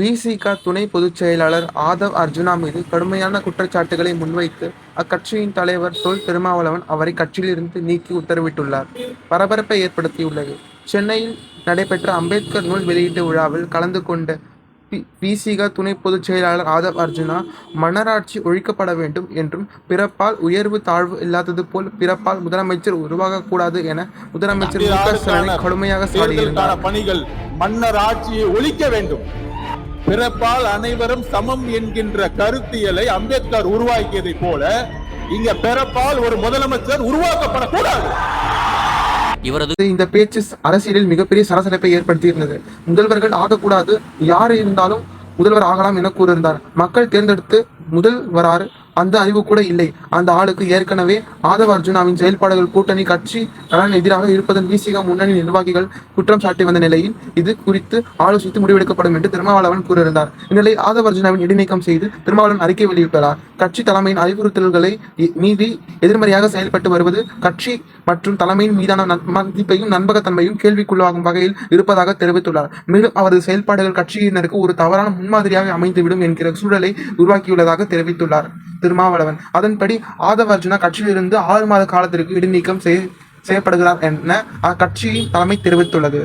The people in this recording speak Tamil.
விசிக துணை பொதுச் செயலாளர் ஆதவ் அர்ஜுனா மீது கடுமையான குற்றச்சாட்டுகளை முன்வைத்து அக்கட்சியின் தலைவர் தொல் திருமாவளவன் அவரை கட்சியிலிருந்து நீக்கி உத்தரவிட்டுள்ளார். பரபரப்பை ஏற்படுத்தியுள்ளது. சென்னையில் நடைபெற்ற அம்பேத்கர் நூல் வெளியீட்டு விழாவில் கலந்து கொண்ட விசிக துணை பொதுச் செயலாளர் ஆதவ் அர்ஜுனா, மன்னராட்சி ஒழிக்கப்பட வேண்டும் என்றும், பிறப்பால் உயர்வு தாழ்வு இல்லாதது போல் பிறப்பால் முதலமைச்சர் உருவாகக்கூடாது என முதலமைச்சர் மு.க.ஸ்டாலினை கடுமையாக சாடியிருந்தார். பணிகள் மன்னர் ஆட்சியை ஒழிக்க வேண்டும், பிறப்பால் அனைவரும் சமம் என்கின்ற கருத்தியலை அம்பேத்கர் உருவாக்கியதை போல இங்க பிறப்பால் ஒரு முதலமைச்சர் உருவாக்கப்படக்கூடாது. இந்த பேச்சு அரசியலில் மிகப்பெரிய சலசலப்பை ஏற்படுத்தியிருந்தது. முதல்வர்கள் ஆகக்கூடாது, யார் இருந்தாலும் முதல்வர் ஆகலாம் என கூறியிருந்தார். மக்கள் தேர்ந்தெடுத்து முதல்வராறு அந்த அறிவு கூட இல்லை. அந்த ஆளுக்கு ஏற்கனவே ஆதவ் அர்ஜுனாவின் செயல்பாடுகள் கூட்டணி கட்சி நலன் எதிராக இருப்பதன் விசிக முன்னணி நிர்வாகிகள் குற்றம் சாட்டி வந்த நிலையில் இது குறித்து ஆலோசித்து முடிவெடுக்கப்படும் என்று திருமாவளவன் கூறியிருந்தார். இந்நிலையில் ஆதவ் அர்ஜுனாவின் இடைநீக்கம் செய்து திருமாவளவன் அறிக்கை வெளியிட்டுள்ளார். கட்சி தலைமையின் அறிவுறுத்தல்களை மீறி எதிர்மறையாக செயல்பட்டு வருவது கட்சி மற்றும் தலைமையின் மீதான மதிப்பையும் நம்பகத்தன்மையும் கேள்விக்குள்ளாகும் வகையில் இருப்பதாக தெரிவித்துள்ளார். மேலும் அவரது செயல்பாடுகள் கட்சியினருக்கு ஒரு தவறான முன்மாதிரியாக அமைந்துவிடும் என்கிற சூழலை உருவாக்கியுள்ளதாக தெரிவித்துள்ளார் திருமாவளவன். அதன்படி ஆதவ் அர்ஜுனா கட்சியிலிருந்து 6 மாத காலத்திற்கு இடைநீக்கம் செய்யப்படுகிறார் என அக்கட்சியின் தலைமை தெரிவித்துள்ளது.